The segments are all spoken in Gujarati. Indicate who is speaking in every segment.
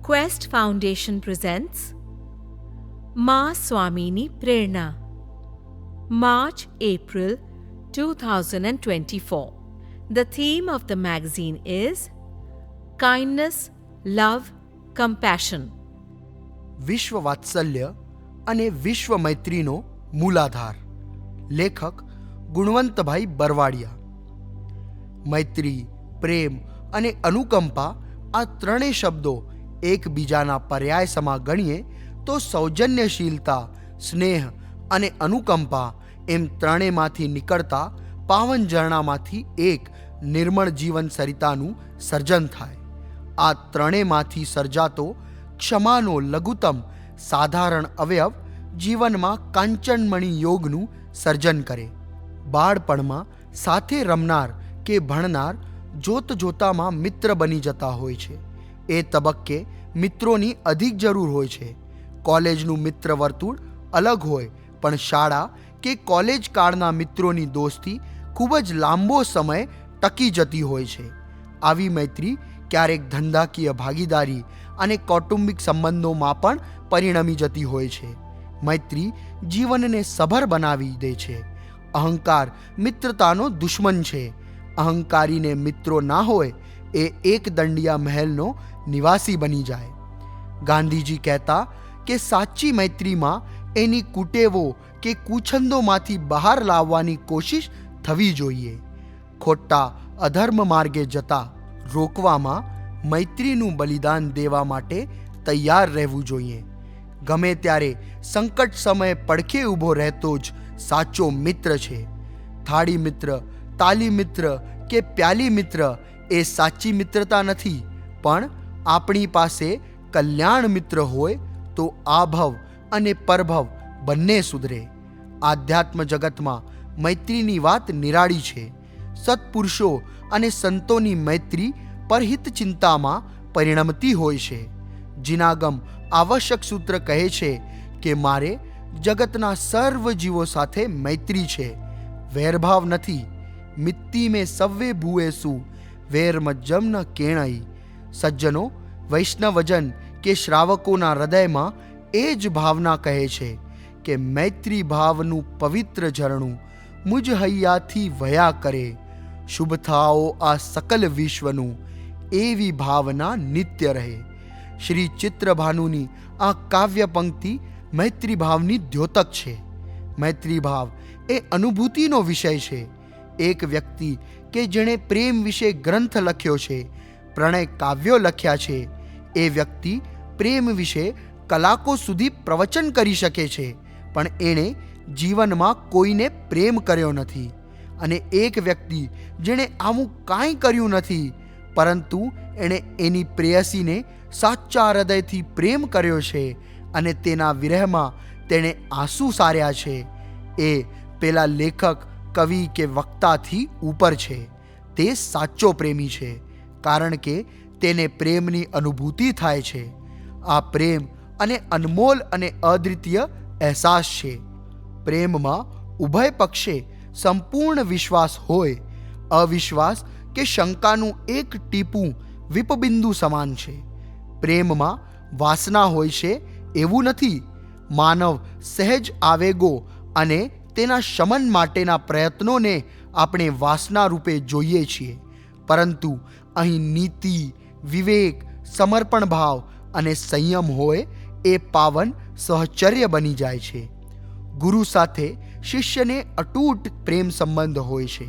Speaker 1: Quest Foundation presents Ma Swamini Prerna, March-April 2024. The theme of the magazine is Kindness, Love, Compassion.
Speaker 2: વિશ્વ વાત્સલ્ય અને વિશ્વ મૈત્રીનો મૂલાધાર. લેખક ગુણવંતભાઈ બરવાડિયા. મૈત્રી, પ્રેમ અને અનુકંપા આ ત્રણેય શબ્દો એકબીજાના પર્યાય સમા ગણીએ તો સૌજન્યશીલતા, સ્નેહ અને અનુકંપા એમ ત્રણેયમાંથી નીકળતા પાવન ઝરણામાંથી એક નિર્મળ જીવન સરિતાનું સર્જન થાય. આ ત્રણેયમાંથી સર્જાતો ક્ષમાનો લઘુત્તમ સાધારણ અવયવ જીવનમાં કાંચનમણી યોગનું સર્જન કરે. બાળપણમાં સાથે રમનાર કે ભણનાર જોત જોતામાં મિત્ર બની જતા હોય છે. એ તબક્કે મિત્રોની અધિક જરૂર હોય છે. કોલેજનું મિત્ર વર્તુળ અલગ હોય, પણ શાળા કે કોલેજ કાળના મિત્રોની દોસ્તી ખૂબ જ લાંબો સમય ટકી જતી હોય છે. આવી મૈત્રી ક્યારેક ધંધાકીય ભાગીદારી અને કૌટુંબિક સંબંધોમાં પણ પરિણમી જતી હોય છે. મૈત્રી જીવનને સભર બનાવી દે છે. અહંકાર મિત્રતાનો દુશ્મન છે. અહંકારીને મિત્રો ના હોય એ એક દંડિયા મહેલનો નિવાસી બની જાય. ગાંધીજી કહેતા કે સાચી મૈત્રીમાં એની કુટેવો કે કુછંદોમાંથી બહાર લાવવાની કોશિશ થવી જોઈએ. ખોટા અધર્મ માર્ગે જતા રોકવામાં મૈત્રીનું બલિદાન દેવા માટે તૈયાર રહેવું જોઈએ. ગમે ત્યારે સંકટ સમયે પડખે ઊભો રહેતો જ સાચો મિત્ર છે. થાળી મિત્ર, તાલી મિત્ર કે પ્યાલી મિત્ર એ સાચી મિત્રતા નથી, પણ આપણી પાસે કલ્યાણ મિત્ર હોય તો આભવ અને પરભવ બંને સુધરે. આધ્યાત્મ જગતમાં મૈત્રીની વાત નિરાળી છે. સત્પુરુષો અને સંતોની મૈત્રી પરહિત ચિંતામાં પરિણમતી હોય છે. જીનાગમ આવશ્યક સૂત્ર કહે છે કે મારે જગતના સર્વ જીવો સાથે મૈત્રી છે, વેરભાવ નથી. મિત્તી મેં સવ્વે ભૂએસુ વેરમ જમન કેણઈ. સજ્જનો, વૈષ્ણવજન કે શ્રાવકોના હૃદયમાં એ જ ભાવના કહે છે કે મૈત્રી ભાવનું પવિત્ર ઝરણું મુજ હૈયાથી વયા કરે. શુભ થાઓ આ સકલ વિશ્વનું, એવી ભાવના નિત્ય રહે. શ્રી ચિત્રભાનુની આ કાવ્ય પંક્તિ મૈત્રી ભાવની દ્યોતક છે. મૈત્રી ભાવ એ અનુભૂતિનો વિષય છે. એક વ્યક્તિ કે જેણે પ્રેમ વિશે ગ્રંથ લખ્યો છે, પ્રણય કાવ્યો લખ્યા છે, એ વ્યક્તિ પ્રેમ વિશે કલાકો સુધી પ્રવચન કરી શકે છે, પણ એણે જીવનમાં કોઈને પ્રેમ કર્યો નથી. અને એક વ્યક્તિ જેણે આવું કાંઈ કર્યું નથી, પરંતુ એણે એની પ્રેયસીને સાચા હૃદયથી પ્રેમ કર્યો છે અને તેના વિરહમાં તેણે આંસુ સાર્યા છે, એ પેલા લેખક, કવિ કે વક્તાથી ઉપર છે. તે સાચો પ્રેમી છે, કારણ કે તેને પ્રેમની અનુભૂતિ થાય છે. આ પ્રેમ અને અનમોલ અને અદ્વિતીય અહેસાસ છે. પ્રેમમાં ઉભય પક્ષે સંપૂર્ણ વિશ્વાસ હોય. અવિશ્વાસ કે શંકાનું એક ટીપું વિપબિંદુ સમાન છે. પ્રેમમાં વાસના હોય છે એવું નથી. માનવ સહેજ આવેગો અને તેના શમન માટેના પ્રયત્નોને આપણે વાસના રૂપે જોઈએ છીએ, પરંતુ અહીં નીતિ, વિવેક, સમર્પણ ભાવ અને સંયમ હોય એ પાવન સહચર્ય બની જાય છે. ગુરુ સાથે શિષ્યને અતૂટ પ્રેમ સંબંધ હોય છે.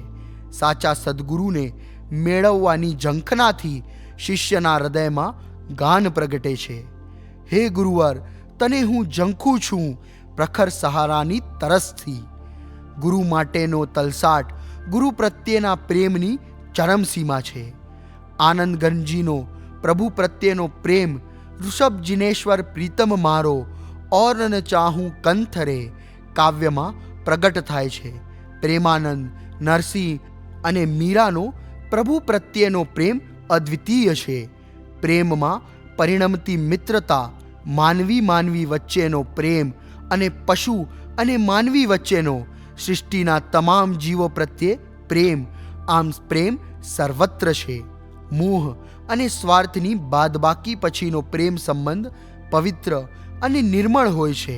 Speaker 2: સાચા સદગુરુને મેળવવાની ઝંખનાથી શિષ્યના હૃદયમાં ગાન પ્રગટે છે. હે ગુરુવર, તને હું ઝંખું છું પ્રખર સહારાની તરસથી. ગુરુ માટેનો તલસાટ ગુરુ પ્રત્યેના પ્રેમની ચરમસીમા છે. આનંદગંજીનો પ્રભુ પ્રત્યેનો પ્રેમ ઋષભ જિનેશ્વર પ્રીતમ મારો ઓર ન ચાહું કંથરે કાવ્યમાં પ્રગટ થાય છે. પ્રેમાનંદ, નરસિંહ અને મીરાનો પ્રભુ પ્રત્યેનો પ્રેમ અદ્વિતીય છે. પ્રેમમાં પરિણમતી મિત્રતા, માનવી માનવી વચ્ચેનો પ્રેમ અને પશુ અને માનવી વચ્ચેનો, સૃષ્ટિના તમામ જીવો પ્રત્યે પ્રેમ, આમ પ્રેમ સર્વત્ર છે. મોહ, અને સ્વાર્થની બાદબાકી પછીનો પ્રેમ સંબંધ પવિત્ર અને નિર્મળ હોય છે.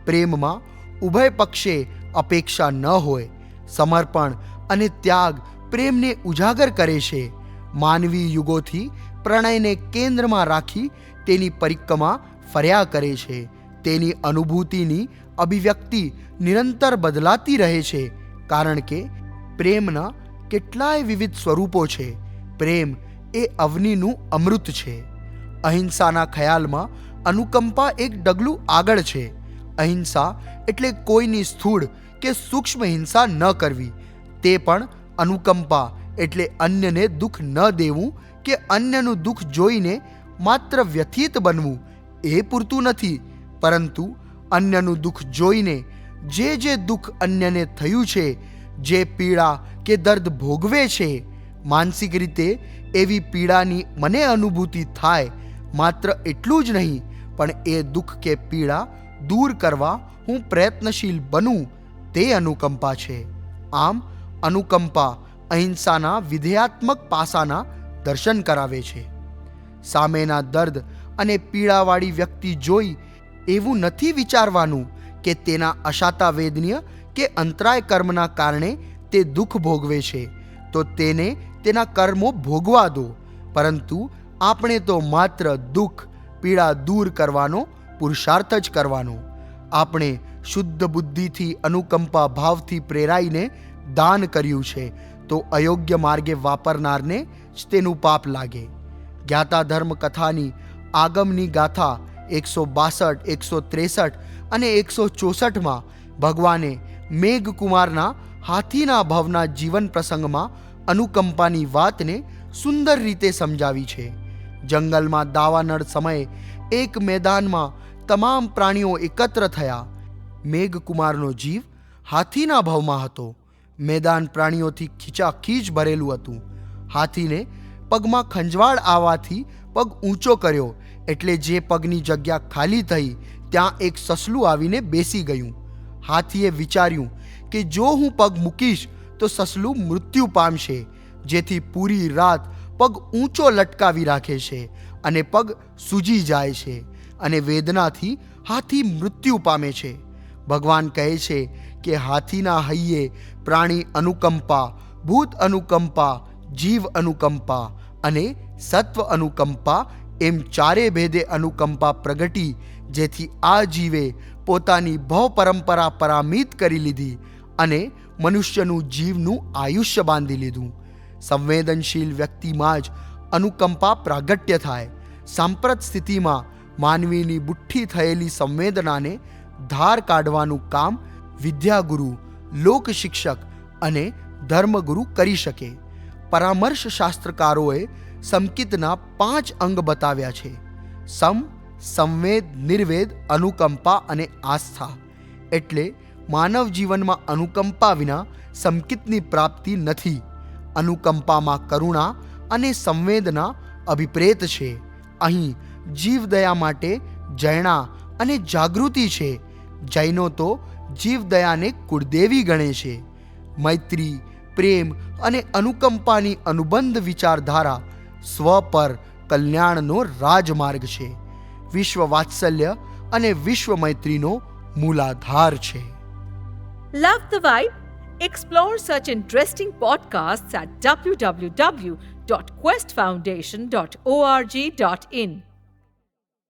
Speaker 2: પ્રેમમાં ઉભય પક્ષે અપેક્ષા ન હોય. સમર્પણ અને ત્યાગ પ્રેમને ઉજાગર કરે છે. માનવી યુગોથી પ્રણયને કેન્દ્રમાં રાખી તેની પરિક્રમા ફર્યા કરે છે. તેની અનુભૂતિની અભિવ્યક્તિ નિરંતર બદલાતી રહે છે, કારણ કે પ્રેમના કેટલાય વિવિધ સ્વરૂપો છે. પ્રેમ એ અવનીનું અમૃત છે. અહિંસાના ખ્યાલમાં અનુકંપા એક ડગલું આગળ છે. અહિંસા એટલે કોઈની સ્થૂળ કે સૂક્ષ્મ હિંસા ન કરવી. તે પણ અનુકંપા એટલે અન્યને દુઃખ ન દેવું કે અન્યનું દુઃખ જોઈને માત્ર વ્યથિત બનવું એ પૂરતું નથી, પરંતુ અન્યનું દુઃખ જોઈને જે દુઃખ અન્યને થયું છે, જે પીડા કે દર્દ ભોગવે છે, માનસિક રીતે એવી પીડાની મને અનુભૂતિ થાય, માત્ર એટલું જ નહીં પણ એ દુઃખ કે પીડા દૂર કરવા હું પ્રયત્નશીલ બનું, તે અનુકંપા છે. આમ અનુકંપા અહિંસાના વિધેયાત્મક પાસાના દર્શન કરાવે છે. સામેના દર્દ અને પીડાવાળી વ્યક્તિ જોઈ એવું નથી વિચારવાનું કે તેના અશાતા વેદનીય કે અંતરાય કર્મના કારણે તે દુઃખ ભોગવે છે, તો તેને તેના કર્મો ભોગવા દો. પરંતુ આપણે તો માત્ર દુઃખ પીડા દૂર કરવાનો પુરુષાર્થ જ કરવાનો. આપણે શુદ્ધ બુદ્ધિથી અનુકંપા ભાવથી પ્રેરાઈને દાન કર્યું છે, તો અયોગ્ય માર્ગે વાપરનારને જ તેનું પાપ લાગે. જ્ઞાતા ધર્મ કથાની આગમની ગાથા 162, 163 અને 164માં ભગવાને મેઘકુમારના હાથીના ભવના જીવન પ્રસંગમાં અનુકંપાની વાતને સુંદર રીતે સમજાવી છે. જંગલમાં દાવાનળ સમયે એક મેદાનમાં તમામ પ્રાણીઓ એકત્ર થયા. મેઘકુમારનો જીવ હાથીના ભવમાં હતો. મેદાન પ્રાણીઓથી ખીચાખીચ ભરેલું હતું. હાથીને પગમાં ખંજવાળ આવવાથી પગ ઊંચો કર્યો, એટલે જે પગની જગ્યા ખાલી થઈ ત્યાં એક સસલું આવીને બેસી ગયું. હાથીએ વિચાર્યું કે જો હું પગ મૂકીશ તો સસલું મૃત્યુ પામશે, જેથી પૂરી રાત પગ ઊંચો લટકાવી રાખે છે અને પગ સૂજી જાય છે અને વેદનાથી હાથી મૃત્યુ પામે છે. ભગવાન કહે છે કે હાથીના હૈયે પ્રાણી અનુકંપા, ભૂત અનુકંપા, જીવ અનુકંપા અને સત્વ અનુકંપા એમ ચારે ભેદે અનુકંપા પ્રગટી, જેથી આ જીવે પોતાની ભવ પરંપરા પરામિત કરી લીધી અને મનુષ્યનું જીવનું આયુષ્ય બાંધી લીધું. સંવેદનશીલ વ્યક્તિમાં જ અનુકંપા પ્રાગટ્ય થાય. સાંપ્રત સ્થિતિમાં માનવીની બુઠ્ઠી થયેલી સંવેદનાને ધાર કાઢવાનું કામ વિદ્યાગુરુ, લોક શિક્ષક અને ધર્મગુરુ કરી શકે. પરામર્શ શાસ્ત્રકારોએ સમકિતના 5 અંગ બતાવ્યા છે: સમ, સંવેદ, નિર્વેદ, અનુકંપા અને આસ્થા. એટલે માનવ જીવનમાં અનુકંપા વિના સમકિતની પ્રાપ્તિ નથી. અનુકંપામાં કરુણા અને સંવેદના અભિપ્રેત છે. અહીં જીવદયા માટે જૈણા અને જાગૃતિ છે. જૈનો તો જીવદયાને કુળદેવી ગણે છે. મૈત્રી, પ્રેમ અને અનુકંપાની અનુબંધ વિચારધારા સ્વ પર કલ્યાણનો રાજમાર્ગ છે. વિશ્વ વાત્સલ્ય અને વિશ્વ મૈત્રીનો મૂલાધાર છે.
Speaker 1: Love the Vibe? Explore such interesting podcasts at www.questfoundation.org.in.